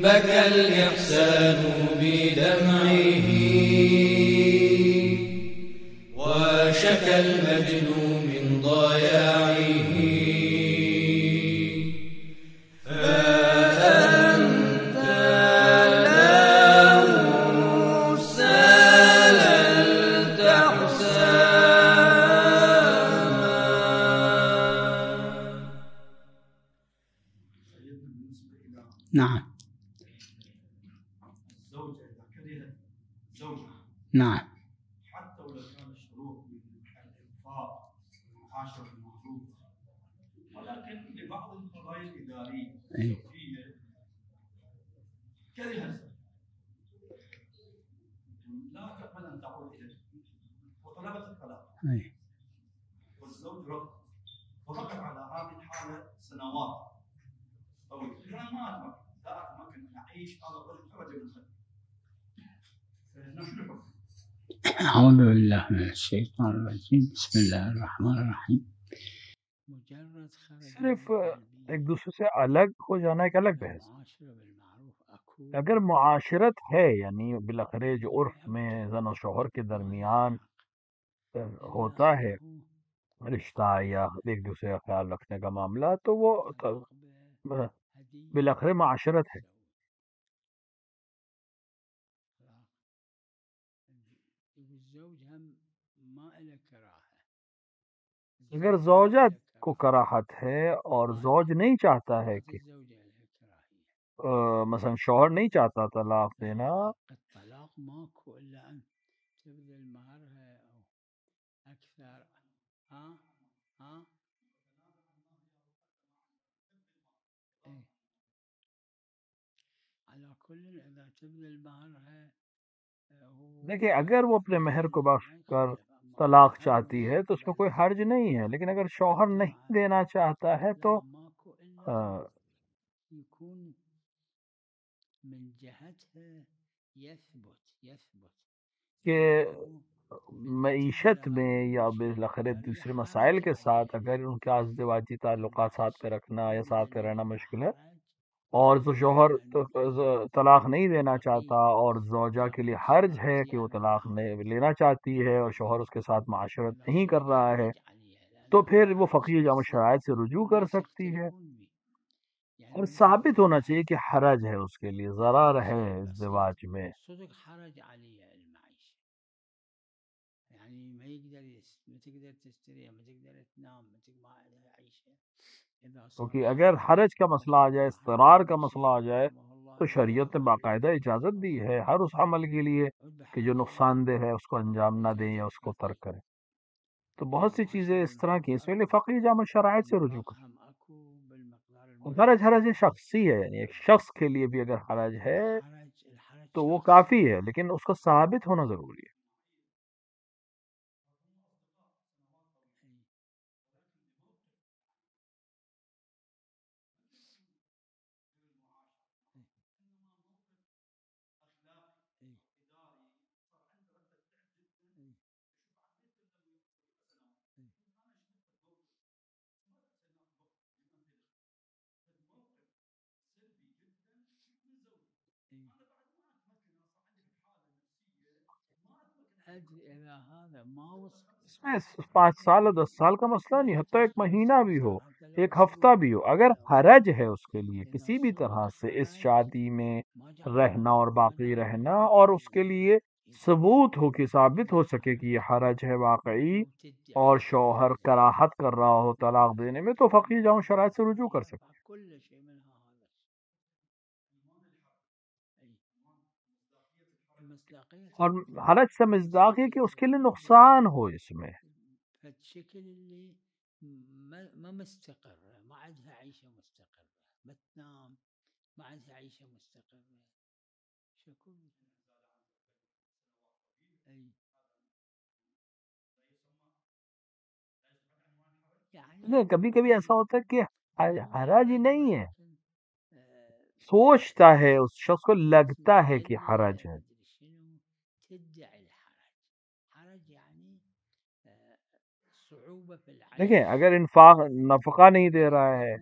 بكى الإحسان بدمعه وشكى المجنون من ضياعه فأنت له ساللت حساما. نعم الزوجة إذا كرهت زوجها نعم حتى ولو كان الشروط بالإنفاق والمعاشرة المعروفة، ولكن لبعض القضايا الإدارية الزوجية كره الزوج لا تقبل أن تعود إليه وطلبت الطلاق والزوج رفض وبقت على هذه الحالة سنوات طويلة. الآن ما أتمكن لا أتمكن أن أعيش هذا الرجل خرج من خلفي، فإنه شنو الحكم؟ أعوذ بالله من الشيطان الرجيم. بسم الله الرحمن الرحیم. صرف ایک دوسرے سے الگ ہو جانا ایک الگ بحث. اگر معاشرت ہے یعنی بالاخره جو عرف میں زن و شوہر کے درمیان ہوتا ہے رشتہ یا ایک دوسرے کا خیال رکھنے کا معاملہ، تو وہ بالاخره معاشرت ہے. اگر زوجہ کو کراہت ہے اور زوج نہیں چاہتا ہے کہ مثلا شوہر نہیں چاہتا طلاق دینا، دیکھیں اگر وہ اپنے مہر کو بخش کر طلاق چاہتی ہے تو اس میں کوئی حرج نہیں ہے، لیکن اگر شوہر نہیں دینا چاہتا ہے تو کہ معیشت میں یا بالاخره دوسرے مسائل کے ساتھ اگر ان کے ازدواجی تعلقات ساتھ پہ رکھنا یا ساتھ پہ رہنا مشکل ہے اور تو شوہر طلاق نہیں دینا چاہتا اور زوجہ کے لیے حرج ہے کہ وہ طلاق لینا چاہتی ہے اور شوہر اس کے ساتھ معاشرت نہیں کر رہا ہے، تو پھر وہ فقیہ جامع شرائط سے رجوع کر سکتی ہے اور ثابت ہونا چاہیے کہ حرج ہے اس کے لیے، ضرر ہے ازدواج میں. کیونکہ اگر حرج کا مسئلہ آ جائے، اضطرار کا مسئلہ آ جائے، تو شریعت نے باقاعدہ اجازت دی ہے ہر اس عمل کے لیے کہ جو نقصان دہ ہے اس کو انجام نہ دیں یا اس کو ترک کریں. تو بہت سی چیزیں اس طرح کی اس لیے فقیہ جامع شرائط سے رجوع کریں. حرج شخصی ہے، یعنی ایک شخص کے لیے بھی اگر حرج ہے تو وہ کافی ہے، لیکن اس کو ثابت ہونا ضروری ہے. اس میں 5 سال اور 10 سال کا مسئلہ نہیں، حتیٰ 1 مہینہ بھی ہو، 1 ہفتہ بھی ہو، اگر حرج ہے اس کے لیے کسی بھی طرح سے اس شادی میں رہنا اور باقی رہنا، اور اس کے لیے ثبوت ہو کہ ثابت ہو سکے کہ یہ حرج ہے واقعی اور شوہر کراہت کر رہا ہو طلاق دینے میں، تو فقیہ جامع شرائط سے رجوع کر سکتے. اور حرج سے مصداق ہے کہ اس کے لیے نقصان ہو اس میں. کبھی کبھی ایسا ہوتا ہے کہ حرج ہی نہیں ہے، سوچتا ہے اس شخص کو لگتا ہے کہ حرج ہے. دیکھیں اگر نفقہ نہیں دے رہا ہے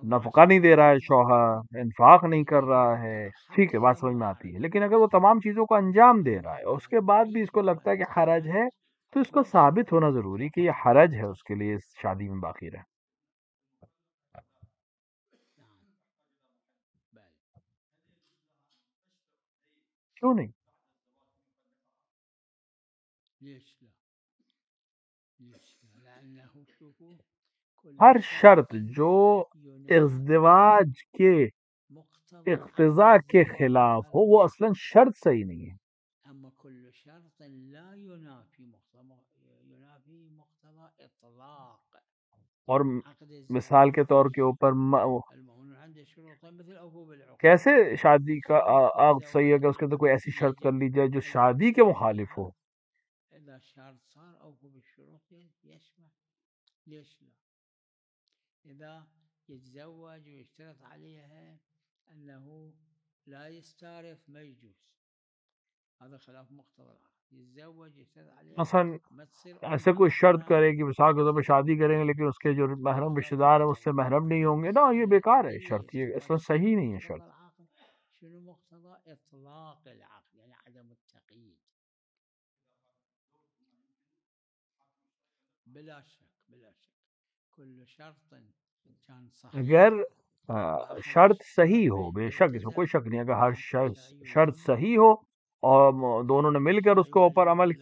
نفقہ نہیں دے رہا ہے شوہر، انفاق نہیں کر رہا ہے، ٹھیک ہے، بات سمجھ میں آتی ہے، لیکن اگر وہ تمام چیزوں کو انجام دے رہا ہے اور اس کے بعد بھی اس کو لگتا ہے کہ حرج ہے، تو اس کو ثابت ہونا ضروری کہ یہ حرج ہے اس کے لیے اس شادی میں باقی رہے. کیوں نہیں؟ ہر شرط جو ازدواج کے اقتضاء کے خلاف ہو وہ اصلا شرط صحیح نہیں ہے. اما كل شرط لا ينافي مقتضى اطلاق اور عقد مثال کے طور کے اوپر المؤمن عنده شروط مثل اوفوا بالعقود. کیسے شادی کا عقد صحیح ہے کہ اس کے اندر کوئی ایسی شرط کر لی جائے جو شادی کے مخالف ہو. اذا شرط صار اوفوا بالشروط يشمل. ليش لا؟ اذا يتزوج ويشترط عليها انه لا يستعرف ما يجوز، هذا خلاف مقتضى العقد. يتزوج يشترط عليها مثلا ما تصير ایسے کوئی شرط کرے کہ مثال کے طور پہ شادی کریں گے لیکن اس کے جو محرم رشتے دار ہیں اس سے محرم نہیں ہوں گے، نا یہ بیکار ہے شرط، یہ اصلا صحیح نہیں ہے شرط. شنو مقتضى اطلاق العقد يعني عدم التقييد. بلا شك كل شرط كان صحيح. اگر شرط صحیح ہو، بے شک اس میں کوئی شک نہیں، اگر ہر شرط صحیح ہو اور دونوں نے مل کر اس کو اوپر عمل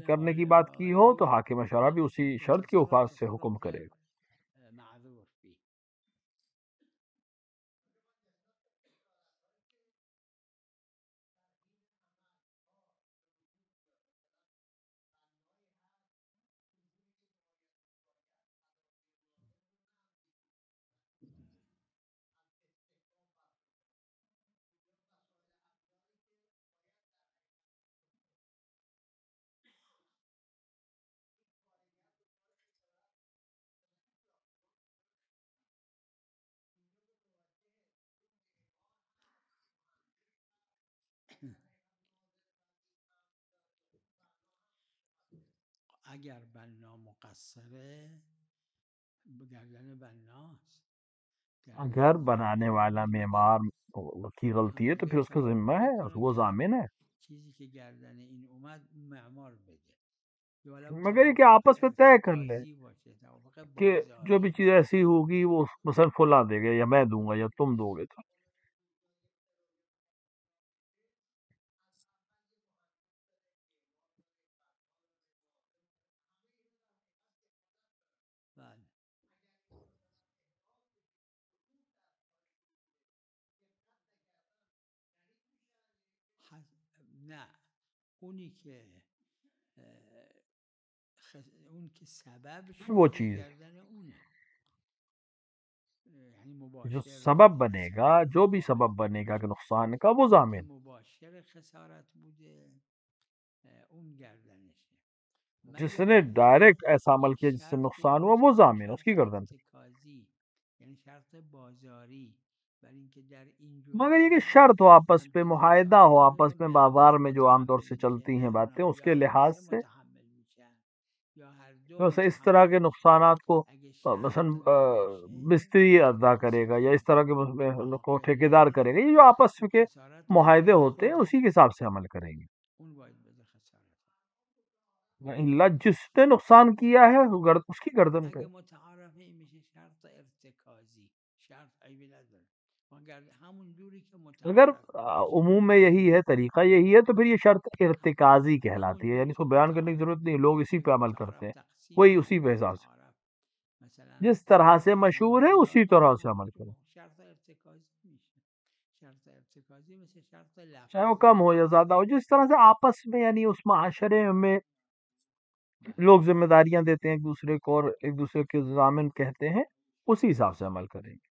کرنے کی بات کی ہو تو حاکم شرع بھی اسی شرط کے اوپر سے حکم کرے گا. اگر بنا مقصره بگردن بناست. اگر بنانے والا معمار کی غلطی ہے تو پھر اس کا ذمہ ہے، وہ ضامن ہے. چیزی که گردن این اومد اون معمار بده، مگر یہ کہ آپس میں طے کر لے کہ جو بھی چیز ایسی ہوگی وہ مثلا فلاں دے گا یا میں دوں گا یا تم دو گے. تو نه اونی که اون که سبب وہ شده چیز گردن اونه، یعنی جو مباشر سبب بنے گا، جو بھی سبب بنے گا کہ نقصان کا، وہ ضامن. مباشر خسارت بوده اون گردنشه. جس نے ڈائریکٹ ایسا عمل کیا جس سے نقصان ہوا وہ ضامن، اس کی گردن پہ. یعنی شرط بازاری، مگر یہ کہ شرط ہو آپس پہ، معاہدہ ہو آپس میں، بازار میں جو عام طور سے چلتی ہیں باتیں اس کے لحاظ سے، ویسے اس طرح کے نقصانات کو مثلا مستری ادا کرے گا یا اس طرح کے کو ٹھیکیدار کرے گا، یہ جو آپس کے معاہدے ہوتے ہیں اسی کے حساب سے عمل کریں گے. اللہ جس نے نقصان کیا ہے اس کی گردن پہ. اگر عموم میں یہی ہے، طریقہ یہی ہے، تو پھر یہ شرط ارتکازی کہلاتی ہے، یعنی اس کو بیان کرنے کی ضرورت نہیں، لوگ اسی پہ عمل کرتے ہیں، کوئی اسی پہ حساب سے جس طرح سے مشہور ہے اسی طرح سے عمل کرے، چاہے وہ کم ہو یا زیادہ ہو، جس طرح سے آپس میں، یعنی اس معاشرے میں لوگ ذمہ داریاں دیتے ہیں ایک دوسرے کو اور ایک دوسرے کے ضامن کہتے ہیں، اسی حساب سے عمل کریں گے.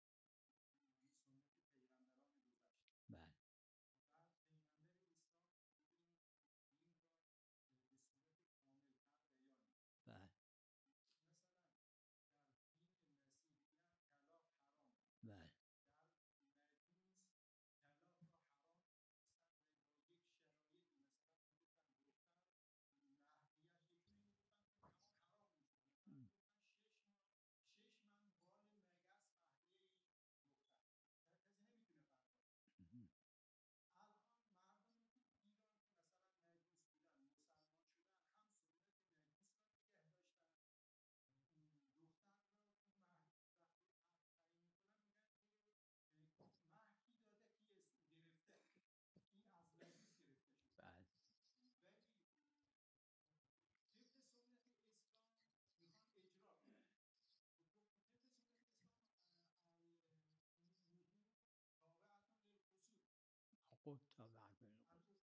العقود تابعة للقصور.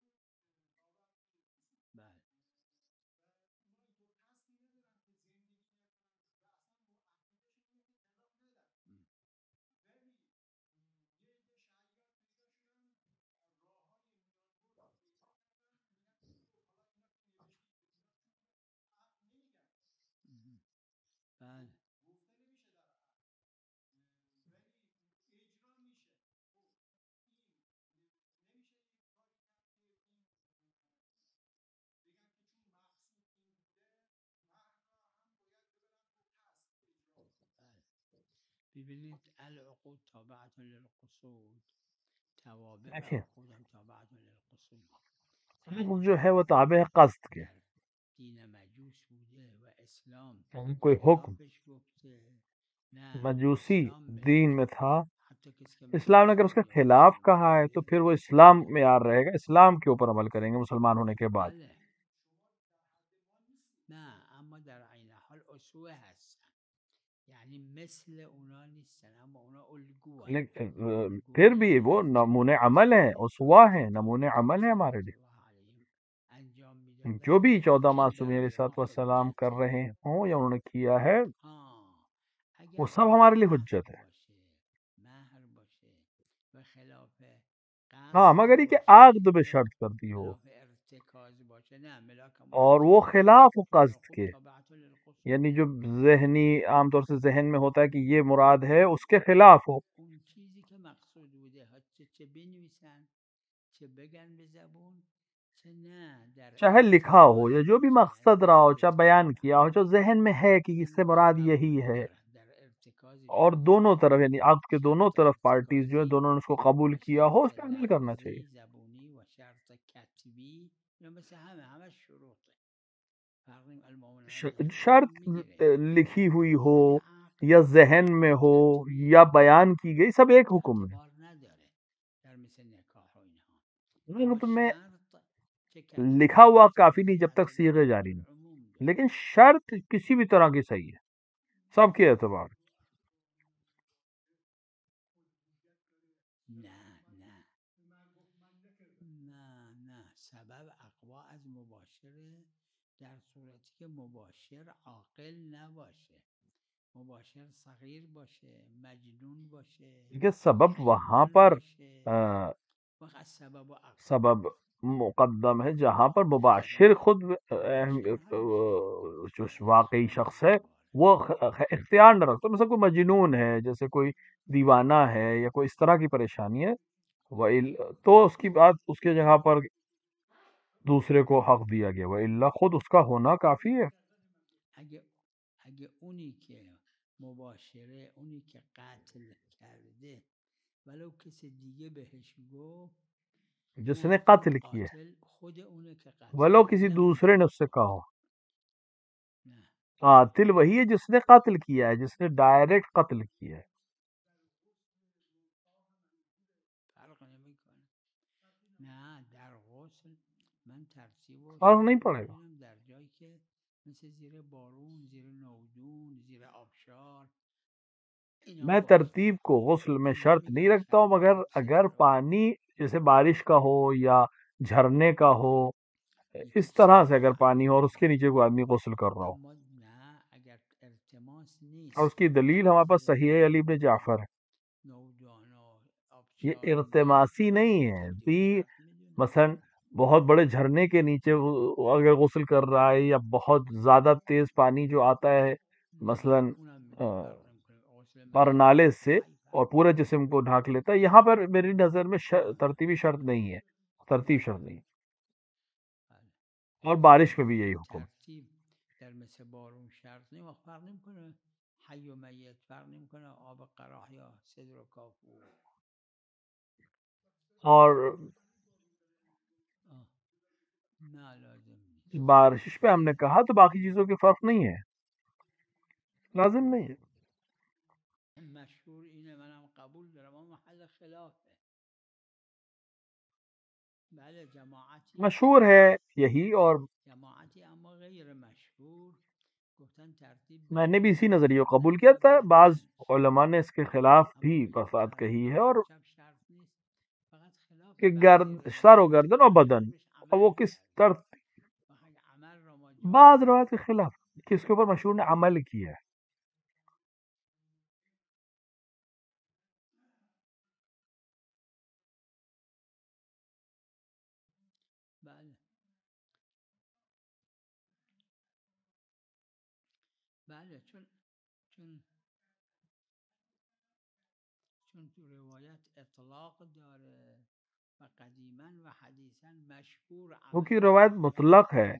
بله. بله. ببینید العقود تابعة للقصود، توابع دیکھیں عقود هم تابعة للقصود. عقد جو ہے وہ تابع ہے قصد کے، در دین مجوس بوده و اسلام کوئی حکم خلافش گفته نه مجوسی اسلام بهش دین میں گفته. تھا، حتی کسی که اسلام نے مجوسی اگر اس کے خلاف خلاف اسلام کہا ہے تو کرده پھر وہ اسلام معیار رہے گا، اسلام کے اوپر عمل کریں گے مسلمان ہونے کے بعد. بله. نه اما در عین حال اسوه هستن، یعنی مثل اونا نیستن، اما اونا الگو هستن. پھر الگوی بھی وہ حضرت نمونے محمد عمل ہیں، صلی اسوا ہیں، الله نمونے علیه عمل ہیں و ہمارے لیے. صلی الله علیه انجام جو میدادن. بھی 14 این معصومین در علیہ الصلوۃ واقع والسلام کر حجته. رہے ہوں یا انہوں نے کیا ہے، وہ اگر سب ہمارے لیے عقد حجت ہے. باشه، مهر باشه و خلاف ہاں قصد مگر یہ کہ باشه، عقد به شرط کر دی ہو خلاف ارتکاز باشه، نه ملاک اور وہ ملاکه. خلاف ہو قصد العقود کے، تابعة للقصود. یعنی جو ذہنی عام طور سے ذہن میں ہوتا ہے کہ یہ مراد ہے اس کے خلاف ہو. اون چیزی که مقصود بوده چه بنویسن، چه بگن به زبون، چه نه در چاہے لکھا ہو یا ارتکاز جو بھی باشه. مقصد رہا ہو، چاہے بیان کیا ہو، جو ذہن میں ہے کہ اس سے این مراد یہی قبول ہے، دارن در ارتکازش اور قبول دونوں طرف دارن. یعنی عقد کے دونوں شرط طرف پارٹیز جو ہیں ارتکازی دونوں نے اس کو قبول و کیا ہو، اس شرط پہ عمل کرنا چاہیے. لفظی زبونی و شرط کتبی، یا مثل همه شروطه. فرق المؤمن شرط میگیره. لکھی ہوئی ہو خود عقد یا و ذہن شرط میں ہو کتبی یا بیان کی گئی، سب ایک حکم ہے. اعتبار نداره در مثل نکاح و اینها. اما عقد میں شرط چه کتبی لکھا ہوا باشه چه کافی نہیں جب تک اعتبار صیغے جاری نداره، نہیں، عموم داره. لیکن شرط کسی بھی طرح کی صحیح ہے، سب کے اعتبار. نه سبب اقوا از مباشره در صورتی که مباشر عاقل نباشه، مباشر صغیر باشه، مجنون باشه، کہ سبب وہاں حیوان پر باشه، وقت سبب و اقوا سبب مقدم ہے جہاں پر سبب مباشر خود مباشر هم جو در واقعی اختیار شخص ہے اعتباره. وہ اختیار نہ رکھتا، مثلا کوئی مجنون ہے، جیسے کوئی دیوانہ ہے یا کوئی اس طرح کی پریشانی ہے، تو اس کی بات اس کی جگہ پر دوسرے کو حق دیا گیا، وَإِلَّا خود اس کا ہونا کافی ہے. اگه اونی که مباشره، اونی که قتل کرده، ولو کسی دیگه بهش گفت، جس نه نے چون قتل کیا ہے قاتل خود اونه که قتل ولو کرده کسی نه دوسرے نے اون. اس سے کہا ہو، نه قاتل وہی ہے جس نے قتل کیا ہے، جس نے ڈائریکٹ قتل کیا ہے. فرق نمیکنه. نه در غسل من ترتیب و فرق نہیں شرط پڑے گا. میبینم در جایی که مثل زیر بارون، زیر نودون، زیر آبشار اینا میں باشه. ترتیب کو غسل میں من شرط نہیں نمیگم رکھتا ہوں، شرط مگر تفصیل اگر رو. پانی جیسے بارش کا ہو یا جھرنے کا ہو، یکی اس طرح سے سبب اگر پانی ہو اور اس کے اقوا، نیچے کوئی آدمی غسل کر رہا ہو. اما نه اگر التماس اور نیست اس کی دلیل ہمارے پاس صحیح علی بن جعفر ہے. نودان و یہ آبشار نیست، ارتماسی نہیں ہے، ترتیب و بھی شرط میدونه. مثلا بہت بڑے جھرنے کے نیچے وہ اگر غسل کر رہا ہے یا بہت زیادہ تیز پانی جو آتا ہے مثلا نه اونم میدونم فرق نمیکنه. غسل پر میت نالے غسل سے حی اور فرق پورے نمیکنه. جسم کو ڈھانک لیتا ہے، یہاں پر میری نظر میں نه ترتیبی شرط نہیں ہے، ترتیب شرط نہیں ہے. بله. اور بارش میں بھی یہی حکم. ترتیب در مثل بارون شرط نیم، فرق نمیکنه. حی و میت فرق نمیکنه. آب قراح یا صدر و کافور. اور نه لازم نیست. بارش پہ ہم نے کہا تو باقی چیزوں کے فرق نہیں ہے، لازم نہیں ہے. مشهور اینه، منم قبول دارم، اما محل خلافه. بله جماعتی مشہور ہے یہی، اور جماعتی اما غیر مشهور گفتن ترتیب میں نے بھی اسی شب نظریے کو شرط قبول کیا نداره تھا. بعض بعدن. علماء نے اس کے خلاف بھی اما میگن بات کہی ہے، ترتیب اور شب شرط نیست، فقط خلاف کہ سر و گردن اور بدن، اور وہ کس طرح بعض روایت کے خلاف کہ اس کے اوپر مشہور نے عمل کیا ہے. بله بله چون تو روایت اطلاق داره و قدیما و حدیثا مشهور کیونکہ روایت مطلق ہے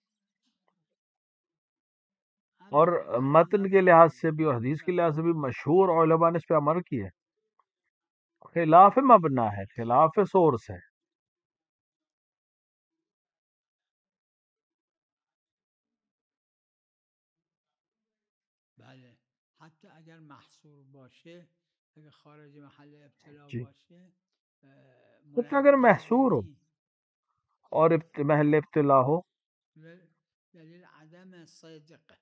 اور متن کے لحاظ سے بھی اور حدیث کے لحاظ سے بھی مشہور علماء نے اس پہ عمل کیا ہے. خلاف مبنا ہے، خلاف سورس ہے. بله حتی اگر محصور باشه، اگر خارج محل ابتلا جی، باشه حتی اگر محصور ہو اور محل ابتلا ہو، دلیل عدم صدق،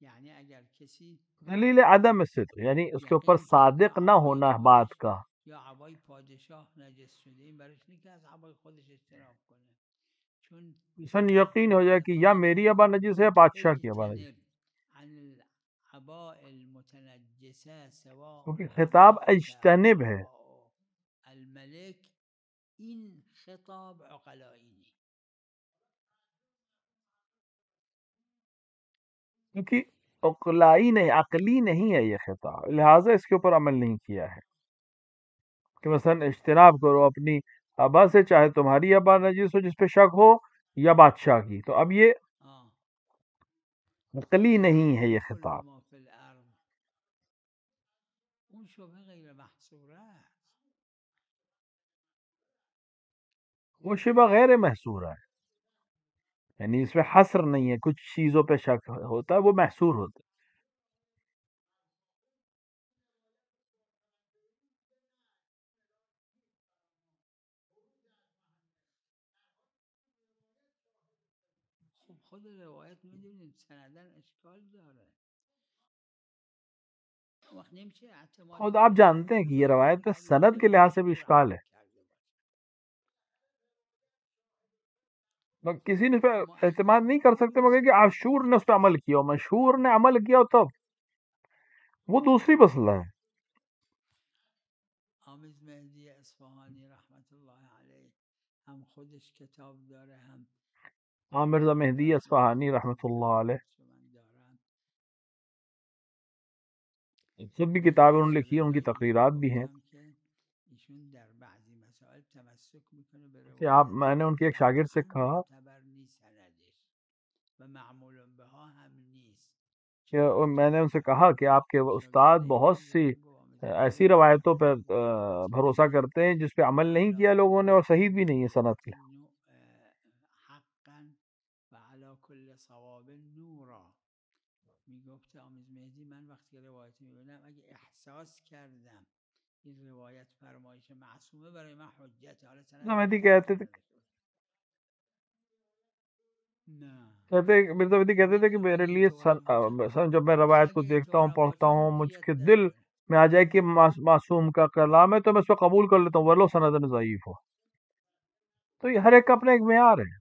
یعنی اگر کسی دلیل عدم صدق یعنی اس کے اوپر صادق نہ ہونا بات کا. یا عبای پادشاه نجس شده، این برش نیست که از عبای خودش اجتناب کنه، چون مثلا یقین ہو جائے کہ یا میری ابا نجس ہے بادشاہ کی ابا نجس، عن العباء المتنجسه سواء کیونکہ خطاب اجتنب ہے. الملک این خطاب عقلائینی، کیونکہ عقلائی نہیں، عقلی نہیں ہے یہ خطاب، لہٰذا اس کے اوپر عمل نہیں کیا ہے کہ مثلا اجتناب کرو اپنی ابا سے، چاہے تمہاری ابا نجس ہو جس پہ شک ہو یا بادشاہ کی. تو اب یہ عقلی نہیں ہے یہ خطاب. ما فی الارض اون شبه غیر محصوره است، وہ شبہ غیر محصور ہے، یعنی اس میں حصر نہیں ہے، کچھ چیزوں پہ شک ہوتا ہے وہ محصور ہوتا ہے. خود روایت میدونید سندن اشکال داره، وقت نمیشه اعتماد خود آپ جانتے ہیں کہ یہ روایت سند کے لحاظ سے بھی اشکال ہے. کسی نے اس پہ اعتماد نہیں کر سکتے مگر کہ عاشور نے اس پہ عمل کیا، مشہور نے عمل کیا تب وہ دوسری مسئلہ ہے. حامد مهدی اصفهانی رحمت الله علیه هم خودش کتاب داره، هم مرزا مہدی اصفہانی رحمۃ اللہ علیہ سب بھی کتابیں انہوں نے لکھی ہیں، ان کی تقریرات بھی ہیں. کہ آپ، میں نے ان کے ایک شاگرد سے کہا کہ میں نے ان سے کہا کہ آپ کے استاد بہت سی ایسی روایتوں پہ بھروسہ کرتے ہیں جس پہ عمل نہیں کیا لوگوں نے اور صحیح بھی نہیں ہے سند کے. میگفت آمیز مهدی من وقتی روایت میبینم اگه احساس کردم این روایت فرمایش معصومه برای من حجت. حالا مہدی کہتے تھے مرزا مہدی کہتے تھے کہ میرے لیے جب میں روایت کو دیکھتا ہوں پڑھتا ہوں مجھ کے دل میں آ جائے کہ معصوم کا کلام ہے تو میں اس کو قبول کر لیتا ہوں ولو سند ضعیف ہو. تو یہ ہر ایک کا اپنا ایک معیار ہے.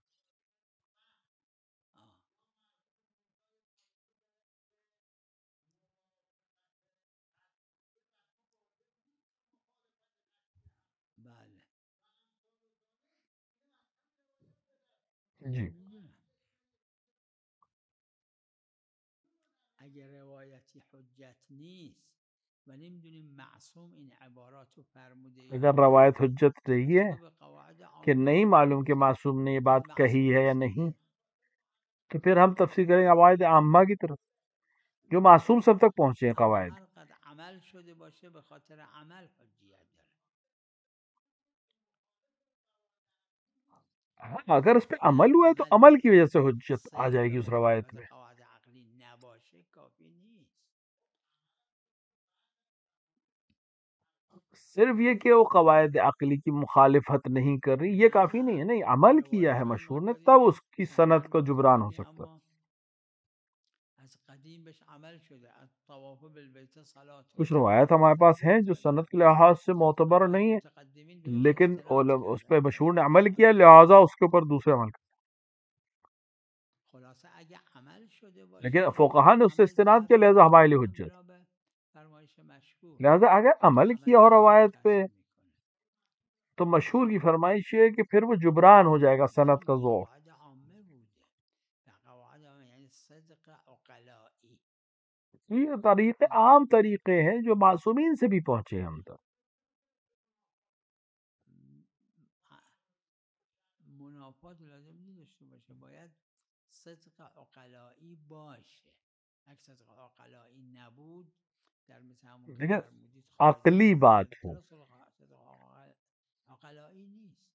جی اگر روایتی حجت نیست و نمیدونیم معصوم این عبارات رو فرموده، اگر روایت حجت رہی ہے کہ نہیں معلوم کہ معصوم نے یہ بات کہی ہے یا نہیں، تو پھر ہم تفسیر کریں گے قواعد عامہ کی طرف جو معصوم سب تک پہنچے ہیں. قواعد عمل شده باشه به خاطر عمل حجیت داره. اگر اس پہ عمل ہوا ہے تو عمل کی وجہ سے حجت آ جائے گی اس روایت میں. قواعد عقلی نباشه کافی نیست. صرف یہ کہ وہ قواعد عقلی کی مخالفت نہیں کر رہی یہ کافی نہیں ہے. نہیں، عمل کیا ہے مشہور نے تب اس کی سند کو جبران ہو سکتا. قدیم بهش عمل شده از طواف بالبیت صلات کچھ روایت ہمارے پاس ہیں جو سند کے لحاظ سے معتبر نہیں ہے، متقدمین بهش لیکن استناد اس پہ کردن. مشہور نے عمل کیا، لہٰذا اس کے اوپر دوسرے عمل کیا. خلاصه اگه عمل شده باشه لیکن فقہا نے اس سے عمل استناد ضرر کیا، لہٰذا میکنه حمایل هم حجت. بنا به فرمایش مشهور لہٰذا اگر اگه عمل عمل کیا ہو نکنه روایت پہ تاثیر میکنه. تو مشہور کی فرمائش یہ ہے کہ پھر وہ جبران ہو جائے گا سند کا ضعف. قواعد عامه بوده قواعد عامه یعنی صدق عقلائی. یہ طریقے عام طریقے ہیں جو معصومین سے بھی پہنچے ہم تک. منافات لازم نداشته باشه، باید صدق عقلائی باشه. اگه صدق عقلائی نبود در مثل همون که لیکن فرمودید عقلی بات ہو، صدق عقلائی نیست.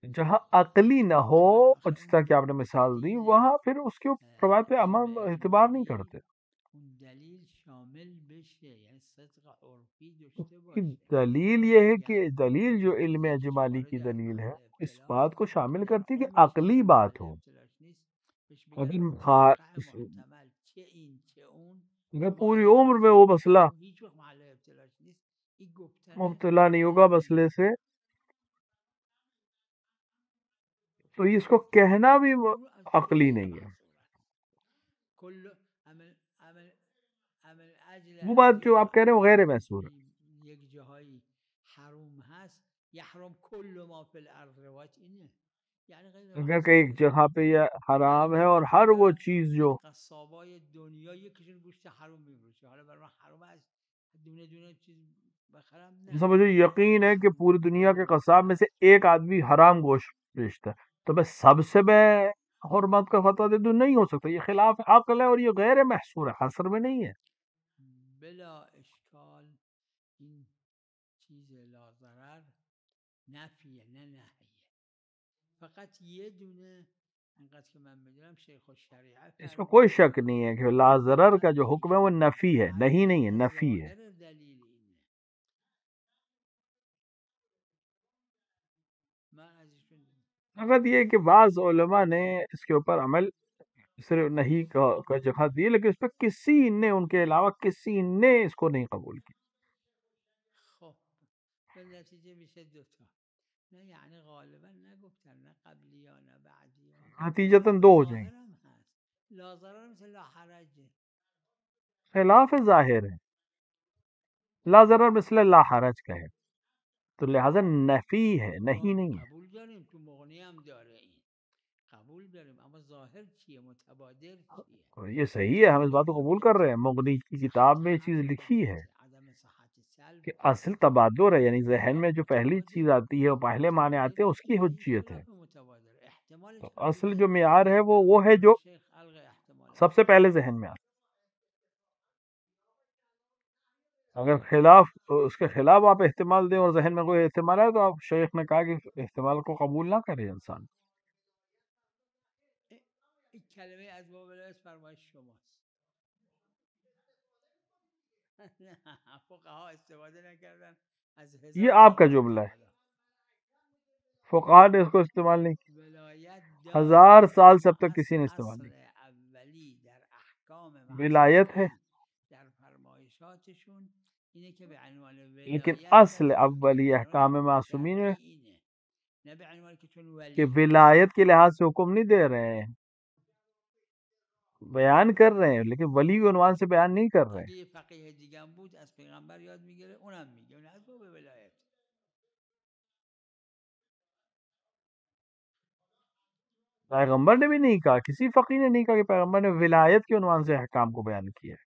جہاں عقلی نہ ہو، اور جس طرح کہ آپ نے مثال دی، وہاں پھر اس کے روایت پہ عمل اعتبار نہیں کرتے. اون دلیل شامل بشه یعنی صدق عرفی داشته کہ باشه. دلیل یہ ہے کہ دلیل جو علم اجمالی کی دلیل ہے اس بات کو شامل کرتی ہے کہ عقلی بات ہو. اگر محتمل چه این چه اون اگر پوری عمر میں وہ مسئلہ هیچ وقت محل ابتلاش نیست، این گفتن مبتلا نہیں ہوگا مسئلے سے، تو اس کو کہنا بھی عقلی نہیں ہے. کل عمل اجل وہ بات جو آپ کہہ رہے ہیں وہ غیر محصور ہے. یک جاهایی حرام هست یحرم کل ما فی الارض، روایت اینه. یعنی اگر کہ ایک جگہ پہ یہ حرام ہے اور ہر وہ چیز جو قصابای دنیا یکیشون گوشت حرام میفروشه، حالا برای من حرام است دونه دونه چیز بخرم؟ نه. مجھے یقین ہے کہ پوری دنیا کے قصاب میں سے ایک آدمی حرام گوشت بیچتا ہے، تو میں سب سے میں حرمت کا فتویٰ دے دوں؟ نہیں ہو سکتا. یہ خلاف عقل ہے اور یہ غیر محصور ہے، حصر میں نہیں ہے. بلا اشکال این چیز لا ضرر نفیه نه نهیه. فقط یه دونه انقدر که من میدونم شیخ الشریعه اس میں کوئی شک نہیں ہے کہ لا ضرر کا جو حکم ہے وہ نفی ہے، نہیں ہے، نفی ہے. دلیل اینه. من از ایشون فقط یہ کہ بعض علماء نے اس کے اوپر عمل صرف نہیں کا جگہ دی، لیکن اس پہ کسی نے ان کے علاوہ کسی نے اس کو نہیں قبول کیا. خب به نتیجه میشه دوتا. نه یعنی غالبا نگفتن نه قبلی ها نه بعدی ها، نتیجتاً دو ہو جائیں گے. ظاهرم هست لا ضرر مثل لا حرجه. خلاف ظاہر ہے. لا ضرر مثل لا حرج کا ہے، تو لہذا نفی ہے، نہیں ہے. قبول داریم تو مغنی هم داره این، قبول داریم، اما ظاهر چیه؟ متبادر چیه؟ یہ صحیح ہے، ہم اس بات کو قبول کر رہے ہیں. مغنی کی کتاب میں یہ چیز لکھی ہے عدم صحت سلب کہ اصل تبادر ہے، یعنی ذہن میں جو پہلی چیز آتی ہے اور پہلے معنی آتے ہیں اس کی حجیت ہے. متبادر احتمال تو اصل جو معیار ہے وہ ہے جو شیخ الغ احتمال سب سے پہلے ذہن میں آتا. اگر خلاف اس کے خلاف آپ احتمال دیں اور ذہن میں کوئی احتمال ہے تو آپ شیخ نے کہا کہ احتمال کو قبول نہ کرے انسان. این کلمه از باب العز فرمایش شماست. نه فقها استفاده نکردن از یہ آپ کا جملہ ہے، فقہا نے اس کو استعمال نہیں کیا. ولایت 1000 سال سے اب تک کسی نے استعمال نہیں کیا. اولی در احکام ولایت ہے، در فرمایشاتشون اینه که به عنوان لیکن ولایت اصل اولی احکام معصومین میں اینه، نه به عنوان که چون ولی کہ ولایت کے لحاظ سے حکم نہیں دے رہے ہیں، بیان کر رہے ہیں، لیکن ولی کے عنوان سے بیان نہیں کر رہے ہیں. اگه یه فقیه دیگه هم بود از پیغمبر یاد میگیره اونم میگه، اون از باب ولایت. پیغمبر نے بھی نہیں کہا، کسی فقیر نے نہیں کہا کہ پیغمبر نے ولایت کے عنوان سے احکام کو بیان کیا ہے.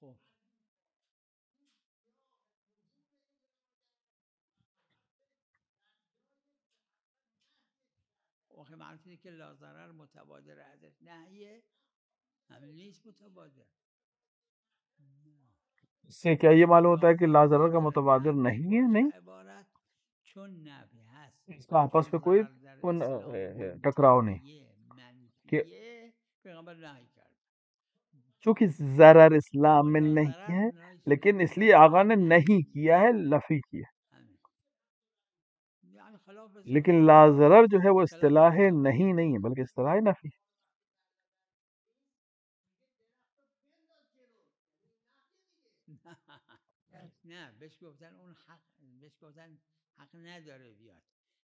خب آخه معروف اینه که لا ضرر متبادر ازش، نهیه همین نیست متبادر. اس سے کیا یہ معلوم ہوتا ہے کہ لا ضرر کا متبادر نہیں ہے؟ نہیں، عبارت چون نفی هست اس کا آپس میں کوئی ٹکراؤ نہیں. کہ پیغمبر نهی کرد. چونکہ ضرر اسلام میں نہیں ہے، لیکن اس لیے آقا نے نہیں کیا ہے، نفی کیا. لیکن لا ضرر جو ہے وہ اصطلاح نہیں ہے بلکہ اصطلاح نفی. نه بهش گفتن اون حق، بهش گفتن حق نداره بیاد.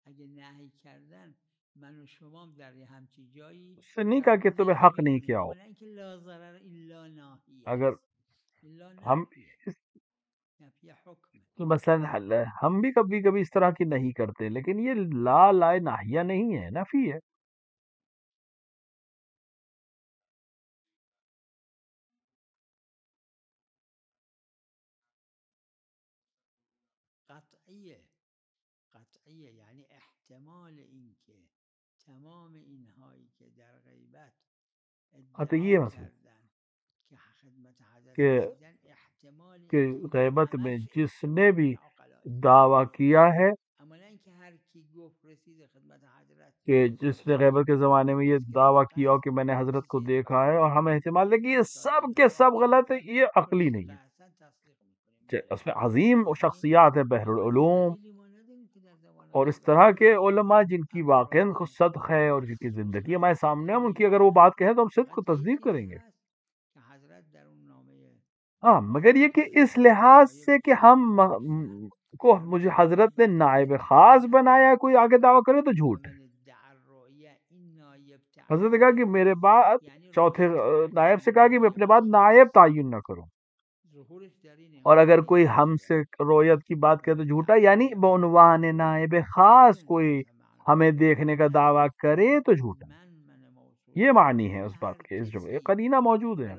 اگه نهی کردن من و شما در یه همچی جایی اس سے نہیں کہا کہ تمہیں حق نہیں کیا ہو. اولا اینکه لا ضرر الا ناهی، اگر الا ہم نفی حکم، تو مثلا ہم بھی کبھی کبھی اس طرح کی نہیں کرتے، لیکن یہ لا ناہیہ نہیں ہے، نفی ہے. قطعیه یعنی احتمال این که تمام اینهایی که در غیبت قطعی ادعا مثلا کردن که خدمت حضرت کہ رسیدن، احتمال کہ این که غیبت میں همش جس نے بھی عقلایی، دعویٰ کیا ہے اما نه اینکه هر کی گفت رسید خدمت حضرت کہ جس نے غیبت کے زمانے میں یہ دعویٰ کیا ہو کہ میں نے حضرت کو دیکھا ہے، اور ہمیں احتمال ہے کہ یہ سب کے سب غلط ہے، یہ عقلی نہیں ہے. اس میں عظیم شخصیات ہیں، بحر العلوم اور اس طرح کے علماء جن کی واقعاً خود صدق ہے اور جن کی زندگی ہمارے سامنے، ہم ان کی اگر وہ بات کہیں تو ہم صدق کو تصدیق کریں گے. ہاں، مگر یہ کہ اس لحاظ سے کہ ہم کو مجھے حضرت نے نائب خاص بنایا، کوئی آگے دعویٰ کرے تو جھوٹ ہے. حضرت نے کہا کہ میرے بعد چوتھے نائب سے کہا کہ میں اپنے بعد نائب تعین نہ کروں، اور اگر کوئی ہم سے رویت کی بات کرے تو جھوٹا، یعنی بعنوان نائب خاص کوئی ہمیں دیکھنے کا دعویٰ کرے تو جھوٹا. یہ معنی ہے اس بات کے، اس جملے قرینہ موجود ہے.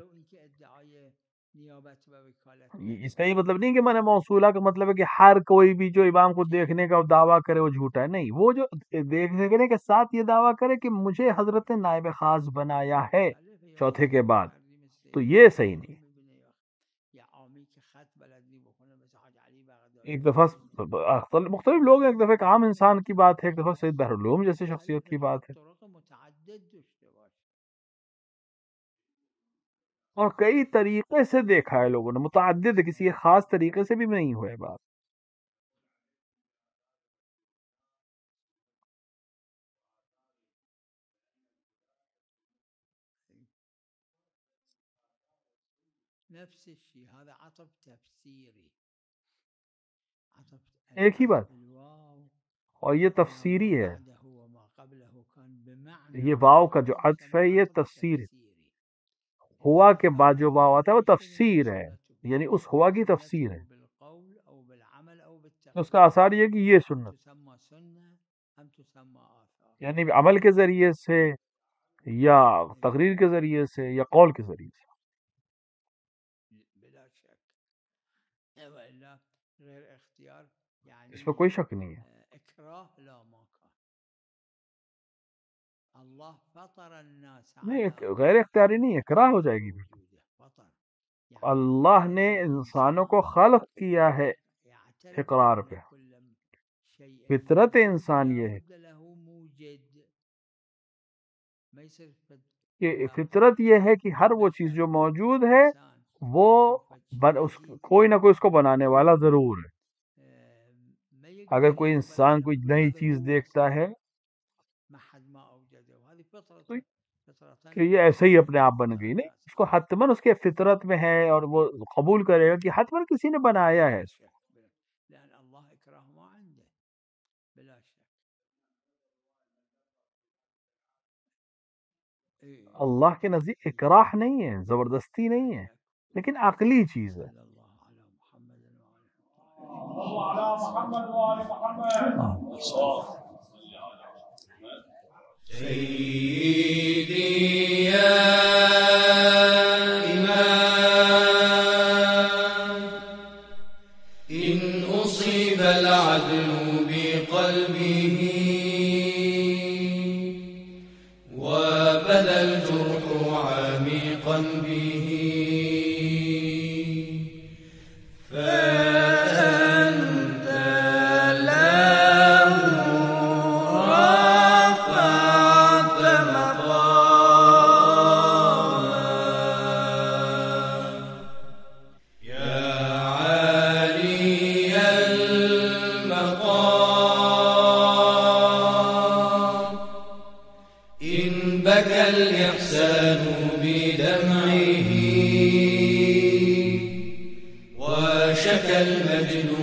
اس کا یہ مطلب نہیں کہ میں نے موصولہ کا مطلب ہے کہ ہر کوئی بھی جو امام کو دیکھنے کا دعویٰ کرے وہ جھوٹا ہے. نہیں، وہ جو دیکھنے کے ساتھ یہ دعویٰ کرے کہ مجھے حضرت نے نائب خاص بنایا ہے چوتھے کے بعد، تو یہ صحیح نہیں. ایک دفعہ مختلف لوگ ہیں، ایک دفعہ ایک عام انسان کی بات ہے، ایک دفعہ سید بحر العلوم جیسے شخصیت کی بات ہے، اور کئی طریقے سے دیکھا ہے لوگوں نے، متعدد ہے، کسی ایک خاص طریقے سے بھی نہیں ہوئے بات. نفس الشيء هذا عطف تفسيري، ایک ہی بات، اور یہ تفسیری ہے. یہ واو کا جو عطف ہے یہ تفسیر ہے. ہوا کے بعد جو واو آتا ہے وہ تفسیر ہے، یعنی اس ہوا کی تفسیر ہے. اس کا آثار یہ کہ یہ سنت، یعنی عمل کے ذریعے سے یا تقریر کے ذریعے سے یا قول کے ذریعے سے. اس میں کوئی شک نہیں ہے. نہیں، غیر اختیاری نہیں، اکراہ ہو جائے گی. اللہ نے انسانوں کو خلق کیا ہے اقرار پہ. فطرت انسان یہ ہے کہ فطرت یہ ہے کہ ہر وہ چیز جو موجود ہے وہ کوئی نہ کوئی اس کو بنانے والا ضرور ہے. اگر کوئی انسان کوئی نئی چیز دیکھتا ہے تو کہ یہ ایسے ہی اپنے آپ بن گئی، نہیں، اس کو حتماً اس کے فطرت میں ہے اور وہ قبول کرے گا کہ حتماً کسی نے بنایا ہے. اللہ کے نزدیک اکراہ نہیں ہے، زبردستی نہیں ہے، لیکن عقلی چیز ہے. سيدي يا إمام إن أصيب العدل بقلبه وبدا الجرح عميقا به فأنت له رفعت مقاما يا عالي المقام الإنسان بدمعه وشكى المجنون